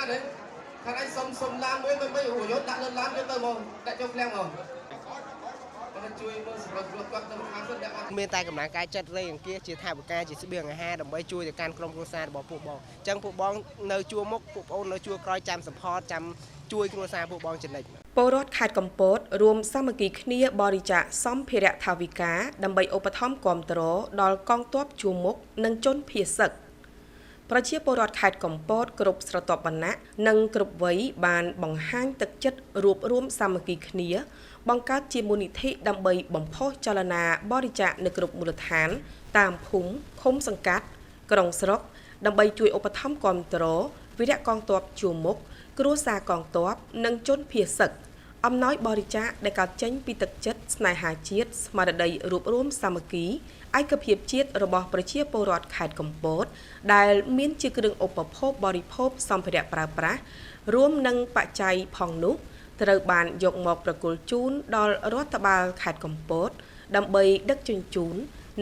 đấy thằng anh xông lan với tôi mấy ủa nhốt đã lên lan với tôi mong đã cho phèn rồiមានតែកម្លាំងកាយចិត្តរេអង្គាជាថាវិការជាស្បៀងអាហារដើម្បីជួយទៅកាន់ក្រុមគ្រួសាររបស់ពួកបងអញ្ចឹងពួកបងនៅជួរមុខពួកប្អូននៅជួរក្រោយចាំសផតចាំជួយគ្រួសារពួកបងចំណិចពលរដ្ឋខេត្តកំពតរួមសាមគ្គីគ្នាបរិច្ចាគសម្ភារៈថាវិការដើម្បីឧបត្ថម្ភគាំទ្រដល់កងទ័ពជួរមុខនិងជនភៀសសឹកប្រជាពលរដ្ឋខេត្តកំពតគ្រប់ស្រទាប់វណ្ណៈនិងគ្រប់វ័យបានបង្ហាញទឹកចិត្តរួបរวมសាមគ្គីគ្នាបង្កើតជាមូលនិធិដើម្បីបំផុសចលនាបរិច្ចាគនៅគ្រប់មូលដ្ឋានតាមភូមិឃុំសង្កាត់ក្រុងស្រុកដើម្បីជួយឧបត្ថម្ភគាំទ្រវីរៈកងទ័ពជួរមុខគ្រួសារកងទ័ពនិងជនភៀសសឹកអំណោយបរិច្ចាគដែលកើតចេញពីទឹកចិត្តស្នេហាជាតិស្មារតីរួបរวมសាមគ្គីឯកភាពជាតិរបស់ប្រជាពលរដ្ឋខេត្តកំពតដែលមានជាគ្រឿងឧបភោគបរិភោគសម្ភារៈប្រើប្រាស់រួមនឹងបច្ច័យផងនោះត្រូវបានយកមកប្រគល់ជូនដល់រដ្ឋបាលខេត្តកំពតដើម្បីដឹកជញ្ជូន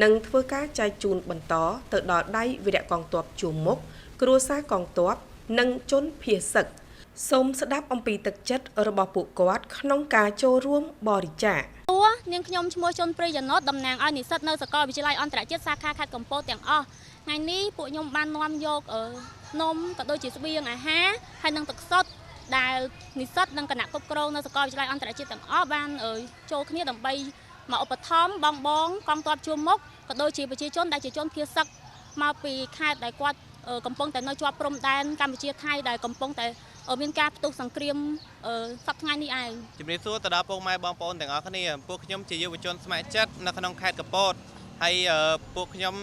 និងធ្វើការចែកជូនបន្តទៅដល់ដៃវីរៈកងទ័ពជួរមុខគ្រួសារកងទ័ពនិងជនភៀសសឹកសូមស្ដាប់អំពីទឹកចិត្តរបស់ពួកគាត់ក្នុងការចូលរួមបរិច្ចាគនាងខ្ញុំឈ្មោះជុនព្រិយណូតតំណាងឲ្យនិស្សិតនៅសាកលវិទ្យាល័យអន្តរជាតិសាខាខេត្តកំពតទាំងអស់ថ្ងៃនេះពួកខ្ញុំបាននាំយកនំក៏ដូចជាស្បៀងអាហារហើយនិងទឹកសុទ្ធដែលនិស្សិតនិងគណៈគ្រប់គ្រងនៅសាកលវិទ្យាល័យអន្តរជាតិទាំងអស់បានចូលគ្នាដើម្បីមកឧបត្ថម្ភបងកងទ័ពជួរមុខក៏ដូចជាប្រជាជនដែលជាជនភៀសសឹកមកពីខេត្តដែលគាត់កំពុងតែនៅជាប់ព្រំដែនកម្ពុជាថៃដែលកំពុងតែមានការផ្ទុះសង្គ្រាមសប្តាហ៍ថ្ងៃនេះឯងជំរាបសួរទៅដល់ពុកម៉ែបងប្អូនទាំងអស់គ្នាពួកខ្ញុំជាយុវជនស្ម័គ្រចិត្តនៅក្នុងខេត្តកំពតហើយពួកខ្ញុំ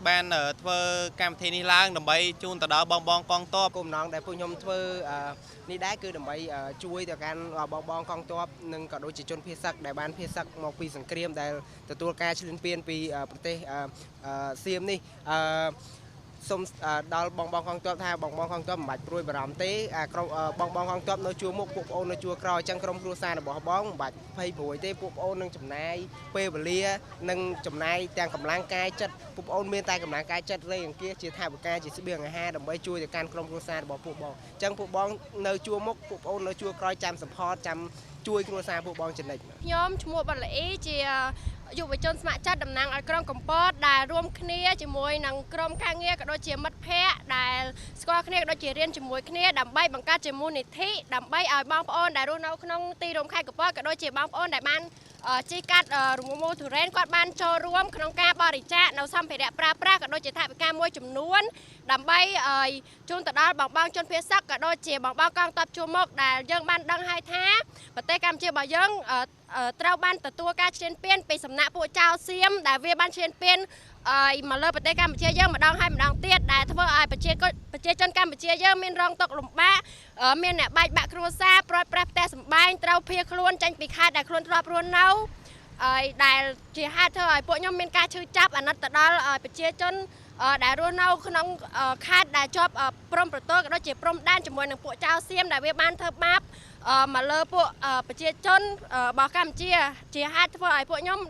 បានធ្វើកម្មវិធីនេះឡើងដើម្បីជូនទៅដល់បងកងទ័ពគោលបំណងដែលពួកខ្ញុំធ្វើនេះដែរគឺដើម្បីជួយទៅកាន់បងកងទ័ពនិងក៏ដូចជាជនភៀសសឹកដែលបានភៀសសឹកមកពីសង្គ្រាមដែលទទួលការឈ្លានពានពីប្រទេសសៀមនេះសូមដល់បងកងទ័ពថាបងកងទ័ពមិនបាច់ព្រួយបារម្ភទេក្រុមបងកងទ័ពនៅជួរមុខពួកប្អូននៅជួរក្រោយអញ្ចឹងក្រុមគ្រួសាររបស់បងមិនបាច់ភ័យព្រួយទេពួកប្អូននឹងចំណាយពេលវេលានិងចំណាយទាំងកម្លាំងកាយចិត្តពួកប្អូនមានតែកម្លាំងកាយចិត្តរេអង្គាជាថាវិការជាស្បៀងអាហារដើម្បីជួយទៅកាន់ក្រុមគ្រួសាររបស់ពួកបងអញ្ចឹងពួកបងនៅជួរមុខពួកប្អូននៅជួរក្រោយចាំសផតចាំជួយគ្រួសារពួកបងចំណិចខ្ញុំឈ្មោះបលអ៊ីជាយុវជនស្ម័គ្រចិត្តតំណាងឲ្យក្រុមកំពតដែលរួមគ្នាជាមួយនឹងក្រុមការងារក៏ដូចជាមិត្តភ័ក្តិដែលស្គាល់គ្នាក៏ដូចជារៀនជាមួយគ្នាដើម្បីបង្កើតជាមូលនិធិដើម្បីឲ្យបងប្អូនដែលរស់នៅក្នុងទីរួមខេត្តកំពតក៏ដូចជាបងប្អូនដែលបានជិះកាត់រមូលទុរេនគាត់បានចូលរួមក្នុងការបរិច្ចាគនៅសម្ភារៈប្រើប្រាស់ក៏ដូចជាថវិកាមួយចំនួនដើម្បីឲ្យជូនទៅដល់បងជនភៀសសឹកក៏ដូចជាបងកងទ័ពជួរមុខដែលយើងបានដឹងហើយថាប្រទេសកម្ពុជារបស់យើងត្រូវបានទទួលការឈ្លានពានពីសំណាក់ពួកចៅសៀមដែលវាបានឈ្លានពានមកលើប្រទេសកម្ពុជាយើងម្ដងហើយម្ដងទៀតដែលធ្វើឲ្យប្រជាជនកម្ពុជាយើងមានរងទុក្ខលំបាកមានអ្នកបែកបាក់គ្រួសារព្រាត់ប្រាសផ្ទះសម្បែងត្រូវភៀសខ្លួនចេញពីខេត្តដែលខ្លួនធ្លាប់រស់នៅដែលជាហេតុធ្វើឲ្យពួកខ្ញុំមានការឈឺចាប់អាណិតទៅដល់ប្រជាជនដែលរស់នៅក្នុងខេត្តដែលជាប់ព្រំប្រទល់ក៏ដូចជាព្រំដែនជាមួយនឹងពួកចៅសៀមដែលវាបានធ្វើបាបមកលើពួកប្រជាជនរបស់កម្ពុជាជាហេតុធ្វើឲ្យពួកខ្ញុំ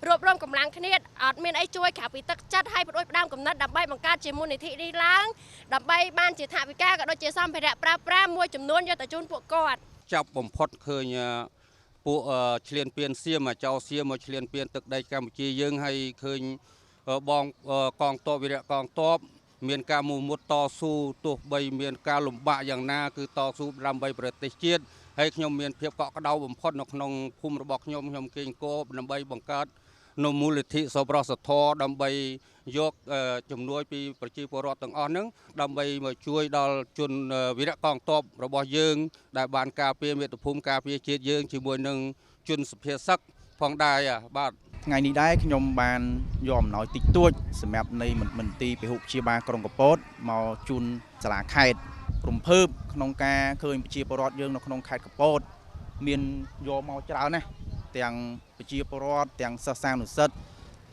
រួបរวมកម្លាំងគ្នាអត់មានអីជួយក្រៅពីទឹកចិត្តឲ្យផ្ដួចផ្ដើមកំណត់ដើម្បីបង្កើតជាមូលនិធិនេះឡើងដើម្បីបានជាថវិកាក៏ដូចជាសម្ភារៈប្រើប្រាស់មួយចំនួនយកទៅជូនពួកគាត់ចាប់បំផុតឃើញពួកឈ្លានពានសៀមចៅសៀមមកឈ្លានពានទឹកដីកម្ពុជាយើងហើយឃើញបងកងទ័ពវីរៈកងទ័ពមានការមូលមុតតស៊ូទោះបីមានការលំបាកយ៉ាងណាគឺតស៊ូដើម្បីប្រទេសជាតិហើយខ្ញុំមានភាពកក់ក្ដៅបំផុតនៅក្នុងភូមិរបស់ខ្ញុំគេងគោដើម្បីបង្កើតនៅមូលនិធិសប្បុរសធម៌ដើម្បីយកជំនួយពីប្រជាពលរដ្ឋទាំងអស់ហ្នឹងដើម្បីមកជួយដល់ជនវីរៈកងទ័ពរបស់យើងដែលបានការពារមាតុភូមិការពារជាតិយើងជាមួយនឹងជនសុភាសឹកផងដែរបាទថ្ងៃនេះដែរខ្ញុំបានយកអំណោយតិចតួចសម្រាប់នៃមន្ទីរពហុព្យាបាលក្រុងកំពតមកជូនសាលាខេត្តរំភើបក្នុងការឃើញប្រជាពលរដ្ឋយើងនៅក្នុងខេត្តកំពតមានយកមកច្រើនណាស់ទាំងប្រជាពលរដ្ឋទាំងសិស្សានុសិស្ស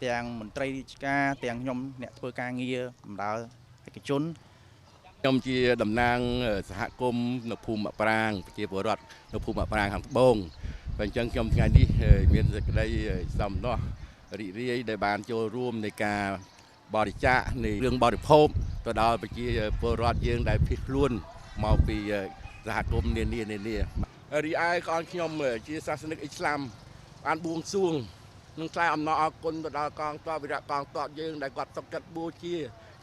ទាំងមន្ត្រីរាជការទាំងខ្ញុំអ្នកធ្វើការងារបម្រើឯកជនខ្ញុំជាតំណាងសហគមន៍នៅភូមិប្រាង្គប្រជាពលរដ្ឋនៅភូមិប្រាង្គខាងត្បូងបើអញ្ចឹងខ្ញុំថ្ងៃនេះមានសេចក្តីសំណោះរីករាយដែលបានចូលរួមในការបរិច្ចាគនៃរឿងបរិភោគទៅដល់ប្រជាពលរដ្ឋយើងដែលភៀសខ្លួន មកពីសហគមន៍នានារីឯកូនខ្ញុំជាសាសនិកអ៊ីស្លាមបានបួងសួងនឹងថ្លែងអំណរអគុណទៅដល់កងទ័ពវីរៈកងទ័ពយើងដែលគាត់សុខចិត្តបូជា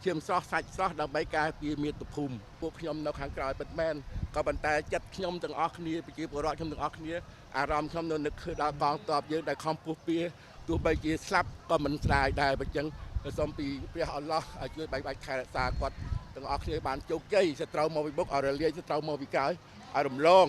ឈាមស្រស់សាច់ស្រស់ដើម្បីការពារមាតុភូមិពួកខ្ញុំនៅខាងក្រោយពិតមែនក៏ប៉ុន្តែចិត្តខ្ញុំទាំងអស់គ្នាប្រជាពលរដ្ឋខ្ញុំទាំងអស់គ្នាអារម្មណ៍ខ្ញុំនៅនឹកឃើញដល់កងទ័ពយើងដែលខំពុះពៀទោះបីជាស្លាប់ក៏មិនស្ដាយដែរបើចឹងសូមពីព្រះអល់ឡោះឲ្យជួយបែកបាច់ខែរក្សាគាត់ទាំងអស់គ្នាបានជោគជ័យសត្រូវមកពីមុខឲ្យរលាយសត្រូវមកពីក្រោយឲ្យរំលង